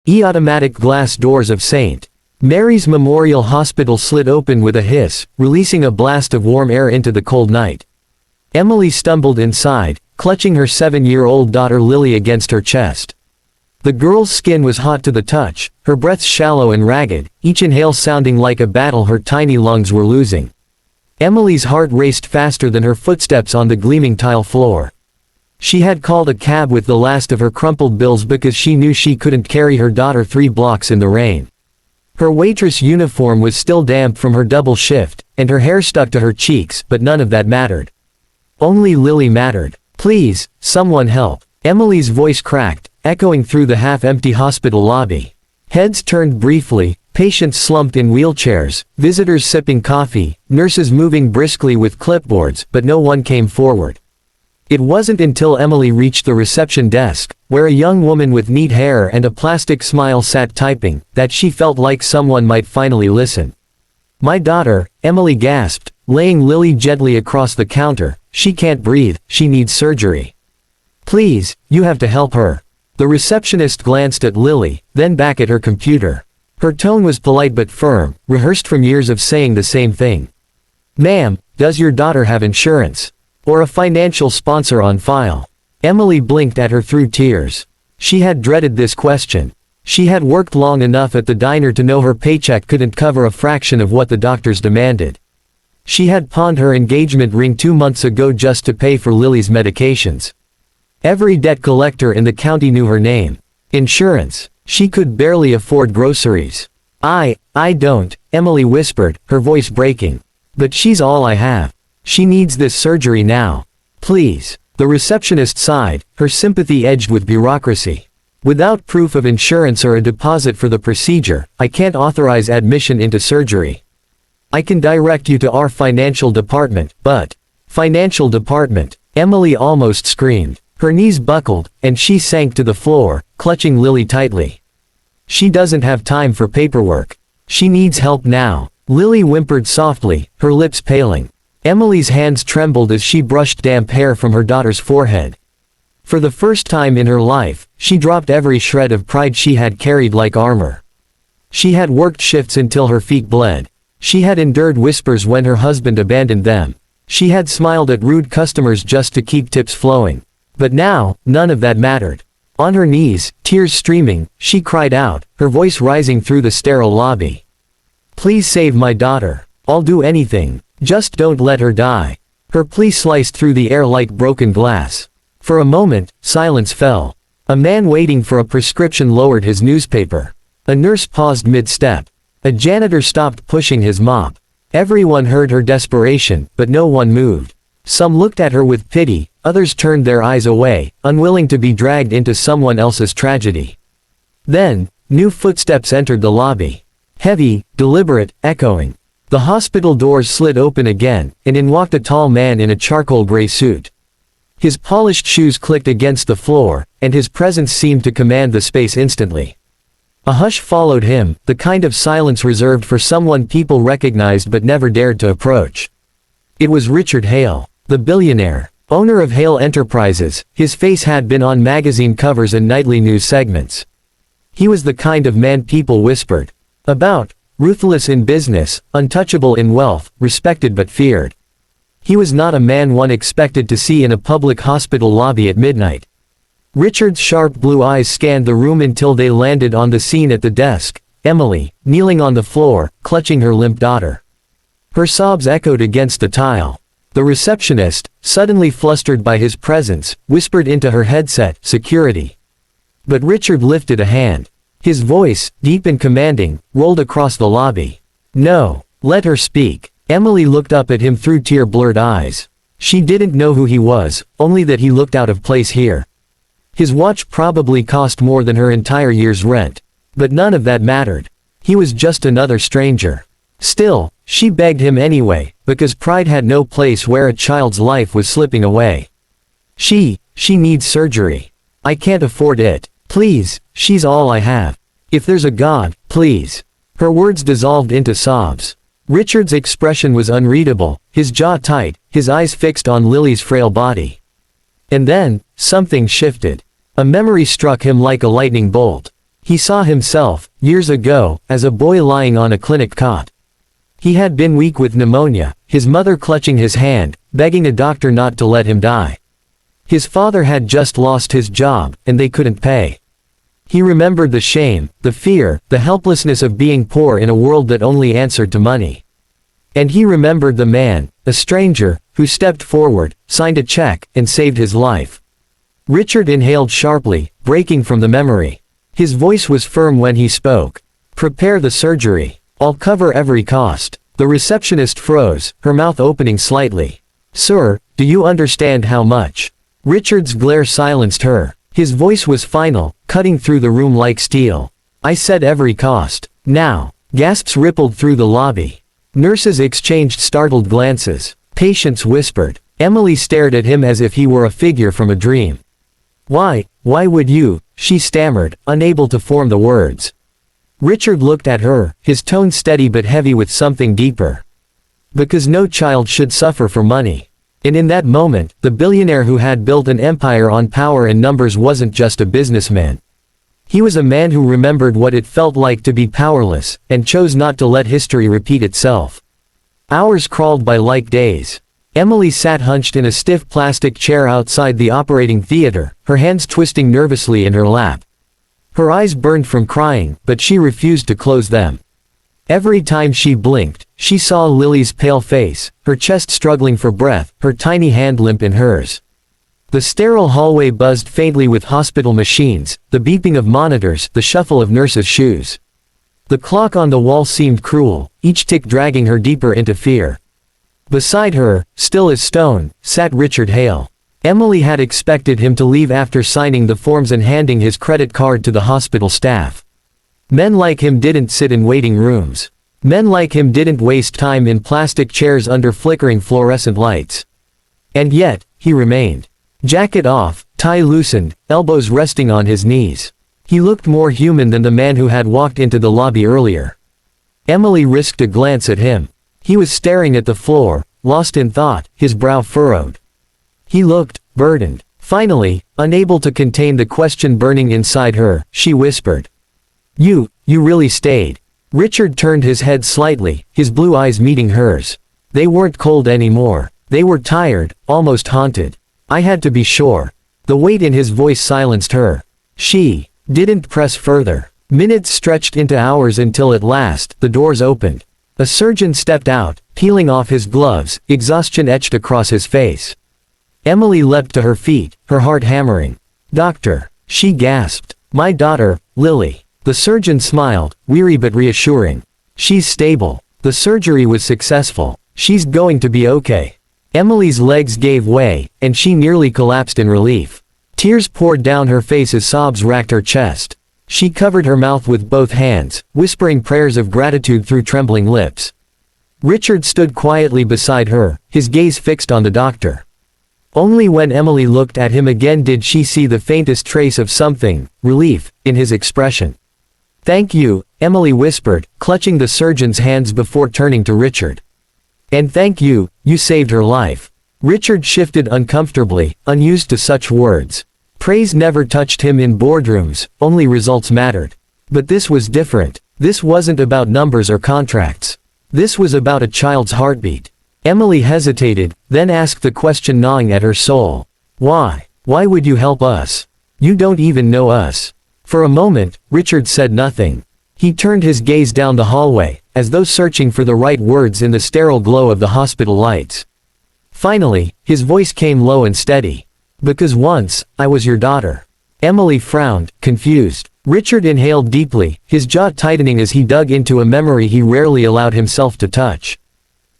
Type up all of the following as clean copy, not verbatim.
automatic glass doors of St. Mary's Memorial Hospital slid open with a hiss, releasing a blast of warm air into the cold night. Emily stumbled inside, clutching her 7-year-old daughter Lily against her chest. The girl's skin was hot to the touch, her breaths shallow and ragged, each inhale sounding like a battle her tiny lungs were losing. Emily's heart raced faster than her footsteps on the gleaming tile floor. She had called a cab with the last of her crumpled bills because she knew she couldn't carry her daughter 3 blocks in the rain. Her waitress uniform was still damp from her double shift, and her hair stuck to her cheeks, but none of that mattered. Only Lily mattered. "Please, someone help." Emily's voice cracked, echoing through the half-empty hospital lobby. Heads turned briefly, patients slumped in wheelchairs, visitors sipping coffee, nurses moving briskly with clipboards, but no one came forward. It wasn't until Emily reached the reception desk, where a young woman with neat hair and a plastic smile sat typing, that she felt like someone might finally listen. "My daughter," Emily gasped, laying Lily gently across the counter. "She can't breathe, she needs surgery. Please, you have to help her." The receptionist glanced at Lily, then back at her computer. Her tone was polite but firm, rehearsed from years of saying the same thing. "Ma'am, does your daughter have insurance? Or a financial sponsor on file?" Emily blinked at her through tears. She had dreaded this question. She had worked long enough at the diner to know her paycheck couldn't cover a fraction of what the doctors demanded. She had pawned her engagement ring 2 months ago just to pay for Lily's medications. Every debt collector in the county knew her name. Insurance. She could barely afford groceries. I don't," Emily whispered, her voice breaking. "But she's all I have. She needs this surgery now. Please." The receptionist sighed, her sympathy edged with bureaucracy. "Without proof of insurance or a deposit for the procedure, I can't authorize admission into surgery. I can direct you to our financial department, but..." "Financial department?" Emily almost screamed. Her knees buckled, and she sank to the floor, clutching Lily tightly. "She doesn't have time for paperwork. She needs help now." Lily whimpered softly, her lips paling. Emily's hands trembled as she brushed damp hair from her daughter's forehead. For the first time in her life, she dropped every shred of pride she had carried like armor. She had worked shifts until her feet bled. She had endured whispers when her husband abandoned them. She had smiled at rude customers just to keep tips flowing. But now, none of that mattered. On her knees, tears streaming, she cried out, her voice rising through the sterile lobby. "Please save my daughter. I'll do anything. Just don't let her die." Her plea sliced through the air like broken glass. For a moment, silence fell. A man waiting for a prescription lowered his newspaper. A nurse paused mid-step. A janitor stopped pushing his mop. Everyone heard her desperation, but no one moved. Some looked at her with pity, others turned their eyes away, unwilling to be dragged into someone else's tragedy. Then, new footsteps entered the lobby. Heavy, deliberate, echoing. The hospital doors slid open again, and in walked a tall man in a charcoal gray suit. His polished shoes clicked against the floor, and his presence seemed to command the space instantly. A hush followed him, the kind of silence reserved for someone people recognized but never dared to approach. It was Richard Hale, the billionaire, owner of Hale Enterprises. His face had been on magazine covers and nightly news segments. He was the kind of man people whispered about. Ruthless in business, untouchable in wealth, respected but feared. He was not a man one expected to see in a public hospital lobby at midnight. Richard's sharp blue eyes scanned the room until they landed on the scene at the desk, Emily, kneeling on the floor, clutching her limp daughter. Her sobs echoed against the tile. The receptionist, suddenly flustered by his presence, whispered into her headset, "Security." But Richard lifted a hand. His voice, deep and commanding, rolled across the lobby. "No, let her speak." Emily looked up at him through tear-blurred eyes. She didn't know who he was, only that he looked out of place here. His watch probably cost more than her entire year's rent. But none of that mattered. He was just another stranger. Still, she begged him anyway, because pride had no place where a child's life was slipping away. She needs surgery. I can't afford it. Please, she's all I have. If there's a God, please." Her words dissolved into sobs. Richard's expression was unreadable, his jaw tight, his eyes fixed on Lily's frail body. And then, something shifted. A memory struck him like a lightning bolt. He saw himself, years ago, as a boy lying on a clinic cot. He had been weak with pneumonia, his mother clutching his hand, begging a doctor not to let him die. His father had just lost his job, and they couldn't pay. He remembered the shame, the fear, the helplessness of being poor in a world that only answered to money. And he remembered the man, a stranger, who stepped forward, signed a check, and saved his life. Richard inhaled sharply, breaking from the memory. His voice was firm when he spoke. "Prepare the surgery. I'll cover every cost." The receptionist froze, her mouth opening slightly. "Sir, do you understand how much?" Richard's glare silenced her. His voice was final, cutting through the room like steel. "I said every cost. Now." Gasps rippled through the lobby. Nurses exchanged startled glances. Patients whispered. Emily stared at him as if he were a figure from a dream. Why would you?" she stammered, unable to form the words. Richard looked at her, his tone steady but heavy with something deeper. "Because no child should suffer for money." And in that moment, the billionaire who had built an empire on power and numbers wasn't just a businessman. He was a man who remembered what it felt like to be powerless, and chose not to let history repeat itself. Hours crawled by like days. Emily sat hunched in a stiff plastic chair outside the operating theater, her hands twisting nervously in her lap. Her eyes burned from crying, but she refused to close them. Every time she blinked, she saw Lily's pale face, her chest struggling for breath, her tiny hand limp in hers. The sterile hallway buzzed faintly with hospital machines, the beeping of monitors, the shuffle of nurses' shoes. The clock on the wall seemed cruel, each tick dragging her deeper into fear. Beside her, still as stone, sat Richard Hale. Emily had expected him to leave after signing the forms and handing his credit card to the hospital staff. Men like him didn't sit in waiting rooms. Men like him didn't waste time in plastic chairs under flickering fluorescent lights. And yet, he remained. Jacket off, tie loosened, elbows resting on his knees. He looked more human than the man who had walked into the lobby earlier. Emily risked a glance at him. He was staring at the floor, lost in thought, his brow furrowed. He looked burdened. Finally, unable to contain the question burning inside her, she whispered. You really stayed." Richard turned his head slightly, his blue eyes meeting hers. They weren't cold anymore. They were tired, almost haunted. "I had to be sure." The weight in his voice silenced her. She didn't press further. Minutes stretched into hours until at last, the doors opened. A surgeon stepped out, peeling off his gloves, exhaustion etched across his face. Emily leapt to her feet, her heart hammering. "Doctor," she gasped. "My daughter, Lily." The surgeon smiled, weary but reassuring. "She's stable. The surgery was successful. She's going to be okay." Emily's legs gave way, and she nearly collapsed in relief. Tears poured down her face as sobs racked her chest. She covered her mouth with both hands, whispering prayers of gratitude through trembling lips. Richard stood quietly beside her, his gaze fixed on the doctor. Only when Emily looked at him again did she see the faintest trace of something, relief, in his expression. "Thank you," Emily whispered, clutching the surgeon's hands before turning to Richard. "And thank you, you saved her life." Richard shifted uncomfortably, unused to such words. Praise never touched him in boardrooms, only results mattered. But this was different. This wasn't about numbers or contracts. This was about a child's heartbeat. Emily hesitated, then asked the question gnawing at her soul. Why? Why would you help us? You don't even know us. For a moment, Richard said nothing. He turned his gaze down the hallway, as though searching for the right words in the sterile glow of the hospital lights. Finally, his voice came low and steady. "Because once, I was your daughter." Emily frowned, confused. Richard inhaled deeply, his jaw tightening as he dug into a memory he rarely allowed himself to touch.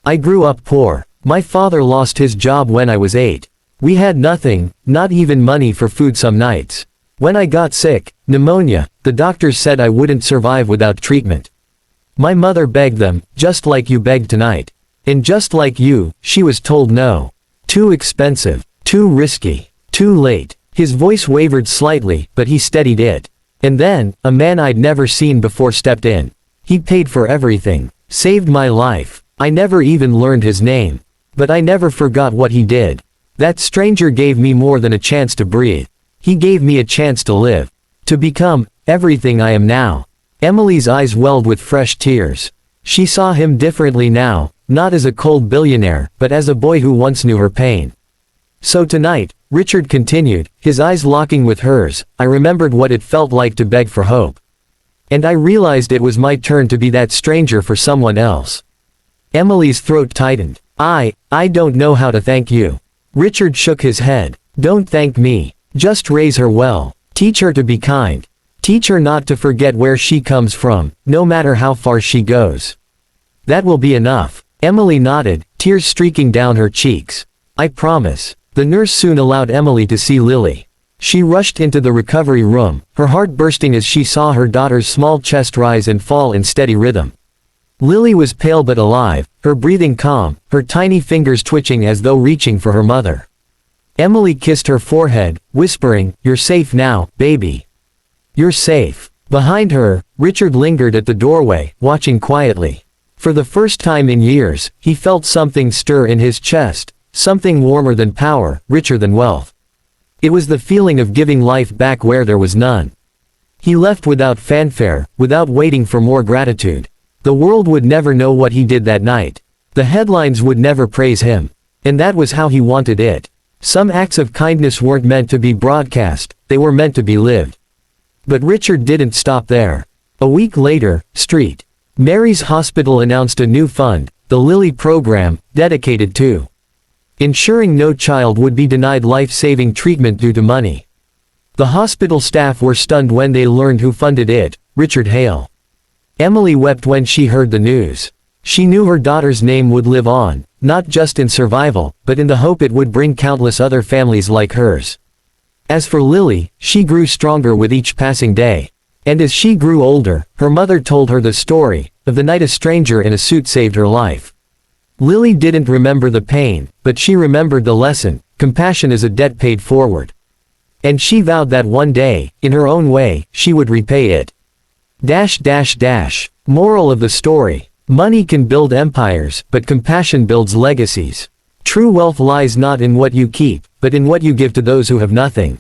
"I grew up poor. My father lost his job when I was 8. We had nothing, not even money for food some nights. When I got sick, pneumonia, the doctors said I wouldn't survive without treatment. My mother begged them, just like you begged tonight. And just like you, she was told no. Too expensive, too risky, too late." His voice wavered slightly, but he steadied it. "And then, a man I'd never seen before stepped in. He paid for everything, saved my life. I never even learned his name. But I never forgot what he did. That stranger gave me more than a chance to breathe. He gave me a chance to live. To become everything I am now. Emily's eyes welled with fresh tears. She saw him differently now, not as a cold billionaire, but as a boy who once knew her pain. So tonight, Richard continued, his eyes locking with hers, I remembered what it felt like to beg for hope. And I realized it was my turn to be that stranger for someone else. Emily's throat tightened. I don't know how to thank you. Richard shook his head. Don't thank me. Just raise her well. Teach her to be kind. Teach her not to forget where she comes from, no matter how far she goes. That will be enough. Emily nodded, tears streaking down her cheeks. I promise. The nurse soon allowed Emily to see Lily. She rushed into the recovery room, her heart bursting as she saw her daughter's small chest rise and fall in steady rhythm. Lily was pale but alive, her breathing calm, her tiny fingers twitching as though reaching for her mother. Emily kissed her forehead, whispering, You're safe now, baby. You're safe. Behind her, Richard lingered at the doorway, watching quietly. For the first time in years, he felt something stir in his chest, something warmer than power, richer than wealth. It was the feeling of giving life back where there was none. He left without fanfare, without waiting for more gratitude. The world would never know what he did that night. The headlines would never praise him. And that was how he wanted it. Some acts of kindness weren't meant to be broadcast, they were meant to be lived. But Richard didn't stop there. A week later, St. Mary's Hospital announced a new fund, the Lily program, dedicated to ensuring no child would be denied life-saving treatment due to money. The hospital staff were stunned when they learned who funded it, Richard Hale. Emily wept when she heard the news. She knew her daughter's name would live on, not just in survival, but in the hope it would bring countless other families like hers. As for Lily, she grew stronger with each passing day. And as she grew older, her mother told her the story of the night a stranger in a suit saved her life. Lily didn't remember the pain, but she remembered the lesson, compassion is a debt paid forward. And she vowed that one day, in her own way, she would repay it. Moral of the story. Money can build empires, but compassion builds legacies. True wealth lies not in what you keep, but in what you give to those who have nothing.